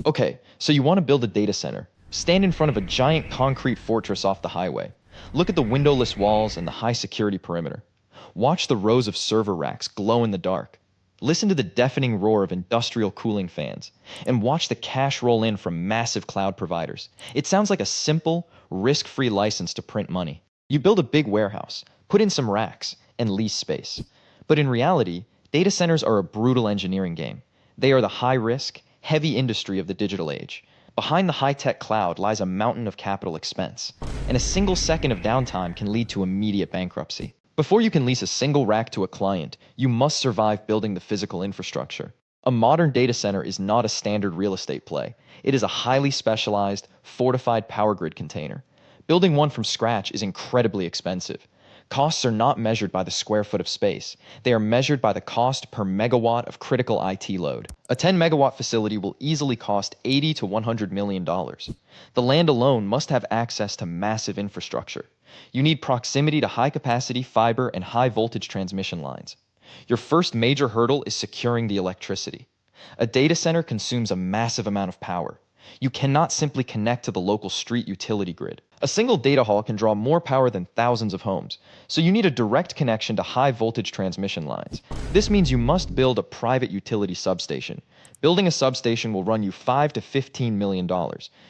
Okay, so you want to build a data center. Stand in front of a giant concrete fortress off the highway. Look at the windowless walls and the high security perimeter. Watch the rows of server racks glow in the dark. Listen to the deafening roar of industrial cooling fans. And watch the cash roll in from massive cloud providers. It sounds like a simple, risk-free license to print money. You build a big warehouse, put in some racks, and lease space. But in reality, data centers are a brutal engineering game. They are the high-risk, heavy industry of the digital age. Behind the high-tech cloud lies a mountain of capital expense, and a single second of downtime can lead to immediate bankruptcy. Before you can lease a single rack to a client, you must survive building the physical infrastructure. A modern data center is not a standard real estate play. It is a highly specialized, fortified power grid container. Building one from scratch is incredibly expensive. Costs are not measured by the square foot of space. They are measured by the cost per megawatt of critical IT load. A 10 megawatt facility will easily cost $80 to $100 million. The land alone must have access to massive infrastructure. You need proximity to high-capacity fiber and high-voltage transmission lines. Your first major hurdle is securing the electricity. A data center consumes a massive amount of power. You cannot simply connect to the local street utility grid. A single data hall can draw more power than thousands of homes, so you need a direct connection to high-voltage transmission lines. This means you must build a private utility substation. Building a substation will run you $5 to $15 million.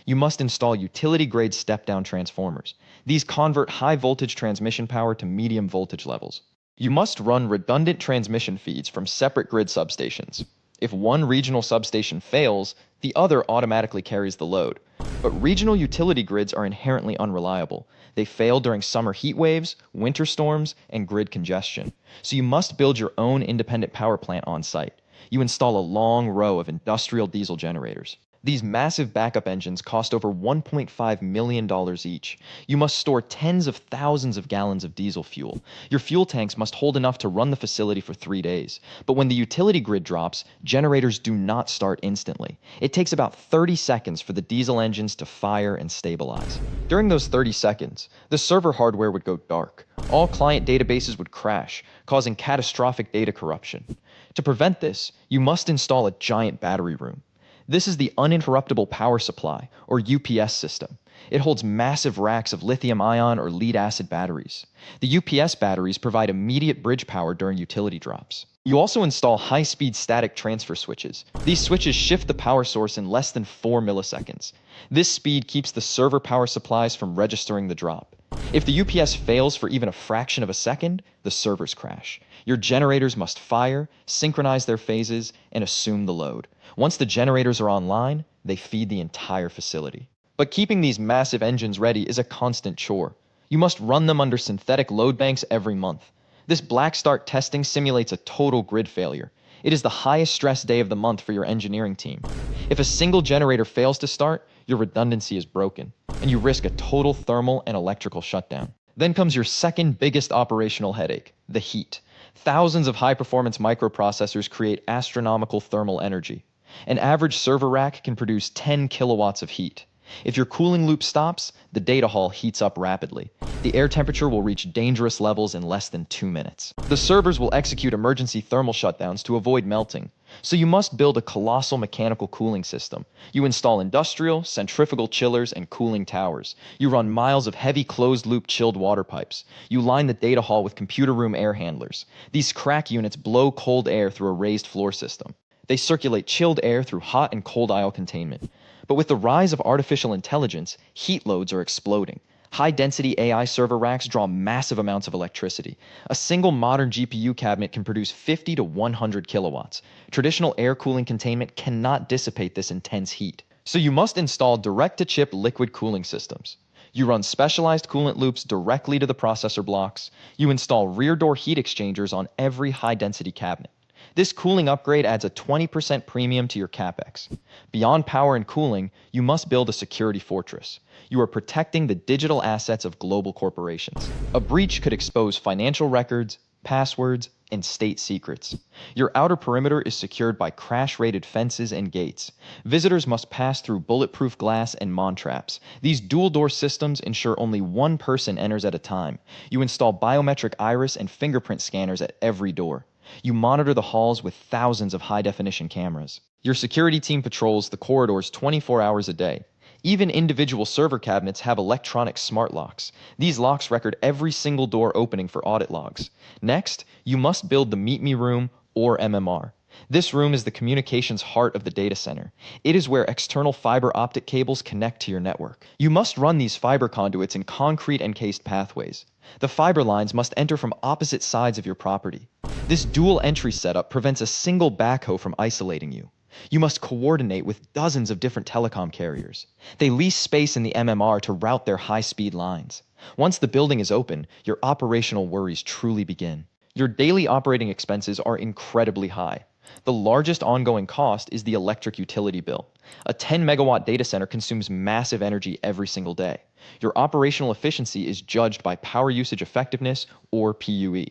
You must install utility-grade step-down transformers. These convert high-voltage transmission power to medium voltage levels. You must run redundant transmission feeds from separate grid substations. If one regional substation fails, the other automatically carries the load. But regional utility grids are inherently unreliable. They fail during summer heat waves, winter storms, and grid congestion. So you must build your own independent power plant on site. You install a long row of industrial diesel generators. These massive backup engines cost over $1.5 million each. You must store tens of thousands of gallons of diesel fuel. Your fuel tanks must hold enough to run the facility for 3 days. But when the utility grid drops, generators do not start instantly. It takes about 30 seconds for the diesel engines to fire and stabilize. During those 30 seconds, the server hardware would go dark. All client databases would crash, causing catastrophic data corruption. To prevent this, you must install a giant battery room. This is the uninterruptible power supply, or UPS system. It holds massive racks of lithium-ion or lead-acid batteries. The UPS batteries provide immediate bridge power during utility drops. You also install high-speed static transfer switches. These switches shift the power source in less than 4 milliseconds. This speed keeps the server power supplies from registering the drop. If the UPS fails for even a fraction of a second, the servers crash. Your generators must fire, synchronize their phases, and assume the load. Once the generators are online, they feed the entire facility. But keeping these massive engines ready is a constant chore. You must run them under synthetic load banks every month. This black start testing simulates a total grid failure. It is the highest stress day of the month for your engineering team. If a single generator fails to start, your redundancy is broken, and you risk a total thermal and electrical shutdown. Then comes your second biggest operational headache, the heat. Thousands of high-performance microprocessors create astronomical thermal energy. An average server rack can produce 10 kilowatts of heat. If your cooling loop stops, the data hall heats up rapidly. The air temperature will reach dangerous levels in less than 2 minutes. The servers will execute emergency thermal shutdowns to avoid melting. So you must build a colossal mechanical cooling system. You install industrial, centrifugal chillers, and cooling towers. You run miles of heavy closed-loop chilled water pipes. You line the data hall with computer room air handlers. These crack units blow cold air through a raised floor system. They circulate chilled air through hot and cold aisle containment. But with the rise of artificial intelligence, heat loads are exploding. High-density AI server racks draw massive amounts of electricity. A single modern GPU cabinet can produce 50 to 100 kilowatts. Traditional air cooling containment cannot dissipate this intense heat. So you must install direct-to-chip liquid cooling systems. You run specialized coolant loops directly to the processor blocks. You install rear-door heat exchangers on every high-density cabinet. This cooling upgrade adds a 20% premium to your CAPEX. Beyond power and cooling, you must build a security fortress. You are protecting the digital assets of global corporations. A breach could expose financial records, passwords, and state secrets. Your outer perimeter is secured by crash-rated fences and gates. Visitors must pass through bulletproof glass and Mon traps. These dual-door systems ensure only one person enters at a time. You install biometric iris and fingerprint scanners at every door. You monitor the halls with thousands of high-definition cameras. Your security team patrols the corridors 24 hours a day. Even individual server cabinets have electronic smart locks. These locks record every single door opening for audit logs. Next, you must build the Meet Me Room, or MMR. This room is the communications heart of the data center. It is where external fiber optic cables connect to your network. You must run these fiber conduits in concrete encased pathways. The fiber lines must enter from opposite sides of your property. This dual entry setup prevents a single backhoe from isolating you. You must coordinate with dozens of different telecom carriers. They lease space in the MMR to route their high-speed lines. Once the building is open, your operational worries truly begin. Your daily operating expenses are incredibly high. The largest ongoing cost is the electric utility bill. A 10-megawatt data center consumes massive energy every single day. Your operational efficiency is judged by power usage effectiveness, or PUE.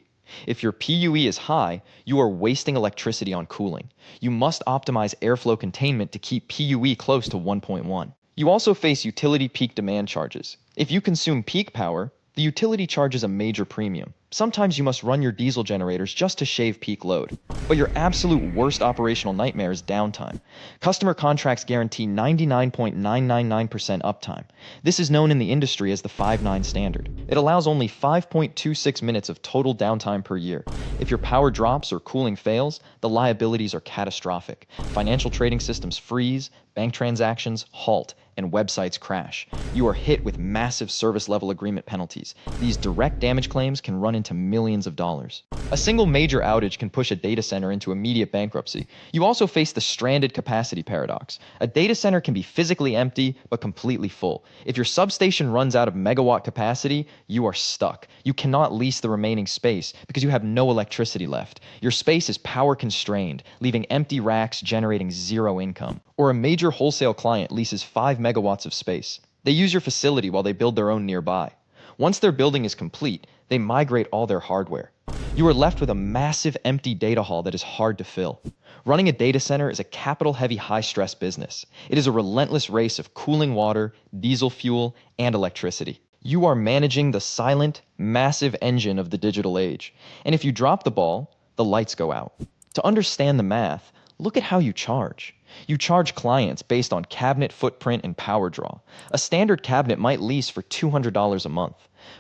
If your PUE is high, you are wasting electricity on cooling. You must optimize airflow containment to keep PUE close to 1.1. You also face utility peak demand charges. If you consume peak power, the utility charges a major premium. Sometimes you must run your diesel generators just to shave peak load. But your absolute worst operational nightmare is downtime. Customer contracts guarantee 99.999% uptime. This is known in the industry as the 5-9 standard. It allows only 5.26 minutes of total downtime per year. If your power drops or cooling fails, the liabilities are catastrophic. Financial trading systems freeze, bank transactions halt, and websites crash. You are hit with massive service level agreement penalties. These direct damage claims can run into millions of dollars. A single major outage can push a data center into immediate bankruptcy. You also face the stranded capacity paradox. A data center can be physically empty but completely full. If your substation runs out of megawatt capacity, you are stuck. You cannot lease the remaining space because you have no electricity left. Your space is power constrained, leaving empty racks generating zero income. Or a major wholesale client leases 5 megawatts of space. They use your facility while they build their own nearby. Once their building is complete, they migrate all their hardware. You are left with a massive empty data hall that is hard to fill. Running a data center is a capital-heavy, high-stress business. It is a relentless race of cooling water, diesel fuel, and electricity. You are managing the silent, massive engine of the digital age. And if you drop the ball, the lights go out. To understand the math, look at how you charge. You charge clients based on cabinet footprint and power draw. A standard cabinet might lease for $200 a month,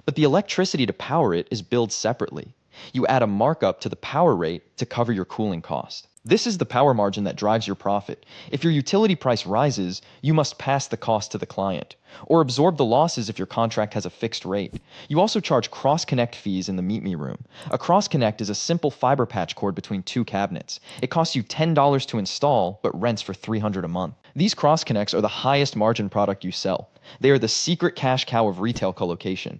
but the electricity to power it is billed separately. You add a markup to the power rate to cover your cooling cost. This is the power margin that drives your profit. If your utility price rises, you must pass the cost to the client, or absorb the losses if your contract has a fixed rate. You also charge cross-connect fees in the Meet Me Room. A cross-connect is a simple fiber patch cord between two cabinets. It costs you $10 to install, but rents for $300 a month. These cross-connects are the highest margin product you sell. They are the secret cash cow of retail colocation.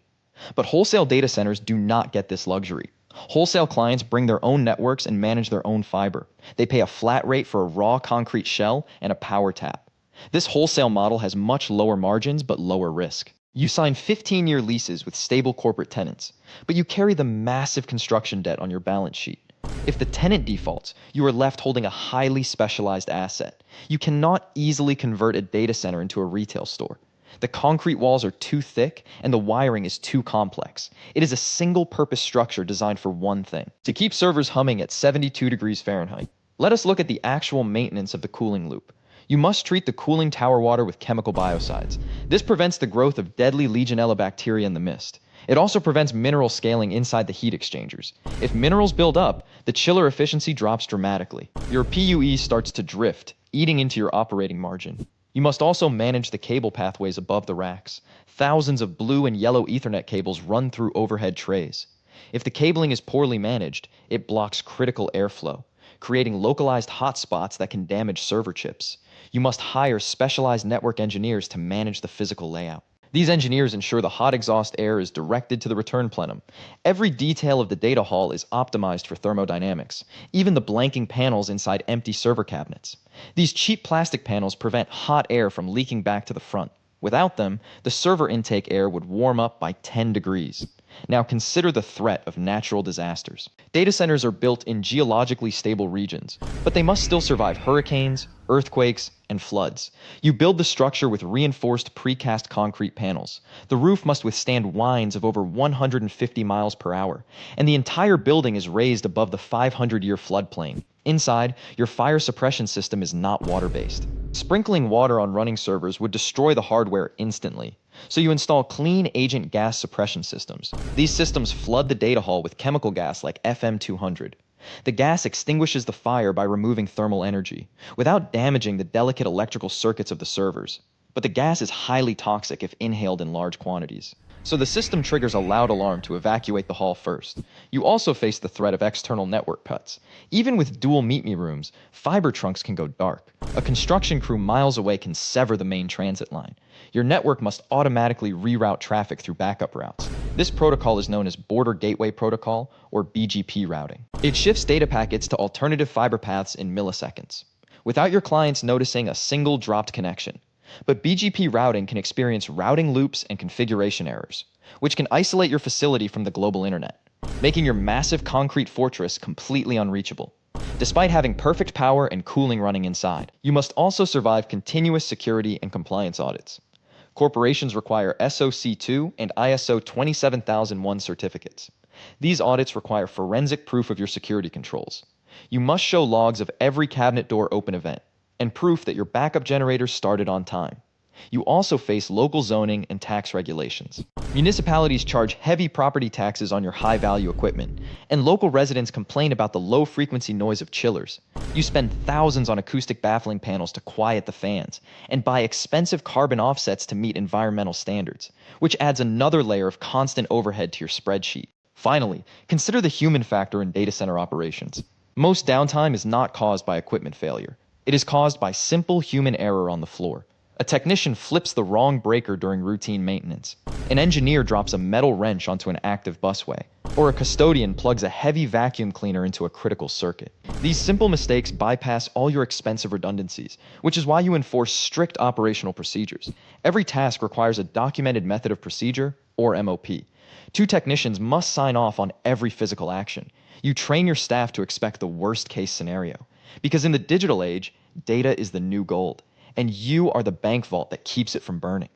But wholesale data centers do not get this luxury. Wholesale clients bring their own networks and manage their own fiber. They pay a flat rate for a raw concrete shell and a power tap. This wholesale model has much lower margins but lower risk. You sign 15-year leases with stable corporate tenants, but you carry the massive construction debt on your balance sheet. If the tenant defaults, you are left holding a highly specialized asset. You cannot easily convert a data center into a retail store. The concrete walls are too thick and the wiring is too complex. It is a single-purpose structure designed for one thing: to keep servers humming at 72 degrees Fahrenheit. Let us look at the actual maintenance of the cooling loop. You must treat the cooling tower water with chemical biocides. This prevents the growth of deadly Legionella bacteria in the mist. It also prevents mineral scaling inside the heat exchangers. If minerals build up, the chiller efficiency drops dramatically. Your PUE starts to drift, eating into your operating margin. You must also manage the cable pathways above the racks. Thousands of blue and yellow Ethernet cables run through overhead trays. If the cabling is poorly managed, it blocks critical airflow, creating localized hotspots that can damage server chips. You must hire specialized network engineers to manage the physical layout. These engineers ensure the hot exhaust air is directed to the return plenum. Every detail of the data hall is optimized for thermodynamics, even the blanking panels inside empty server cabinets. These cheap plastic panels prevent hot air from leaking back to the front. Without them, the server intake air would warm up by 10 degrees. Now consider the threat of natural disasters. Data centers are built in geologically stable regions, but they must still survive hurricanes, earthquakes, and floods. You build the structure with reinforced precast concrete panels. The roof must withstand winds of over 150 miles per hour, and the entire building is raised above the 500-year floodplain. Inside, your fire suppression system is not water-based. Sprinkling water on running servers would destroy the hardware instantly, so you install clean agent gas suppression systems. These systems flood the data hall with chemical gas like FM200. The gas extinguishes the fire by removing thermal energy, without damaging the delicate electrical circuits of the servers. But the gas is highly toxic if inhaled in large quantities. So the system triggers a loud alarm to evacuate the hall first. You also face the threat of external network cuts. Even with dual meet-me rooms, fiber trunks can go dark. A construction crew miles away can sever the main transit line. Your network must automatically reroute traffic through backup routes. This protocol is known as Border Gateway Protocol, or BGP routing. It shifts data packets to alternative fiber paths in milliseconds, without your clients noticing a single dropped connection. But BGP routing can experience routing loops and configuration errors, which can isolate your facility from the global internet, making your massive concrete fortress completely unreachable. Despite having perfect power and cooling running inside, you must also survive continuous security and compliance audits. Corporations require SOC 2 and ISO 27001 certificates. These audits require forensic proof of your security controls. You must show logs of every cabinet door open event, and proof that your backup generators started on time. You also face local zoning and tax regulations. Municipalities charge heavy property taxes on your high-value equipment, and local residents complain about the low-frequency noise of chillers. You spend thousands on acoustic baffling panels to quiet the fans, and buy expensive carbon offsets to meet environmental standards, which adds another layer of constant overhead to your spreadsheet. Finally, consider the human factor in data center operations. Most downtime is not caused by equipment failure. It is caused by simple human error on the floor. A technician flips the wrong breaker during routine maintenance. An engineer drops a metal wrench onto an active busway. Or a custodian plugs a heavy vacuum cleaner into a critical circuit. These simple mistakes bypass all your expensive redundancies, which is why you enforce strict operational procedures. Every task requires a documented method of procedure, or MOP. 2 technicians must sign off on every physical action. You train your staff to expect the worst-case scenario. Because in the digital age, data is the new gold, and you are the bank vault that keeps it from burning.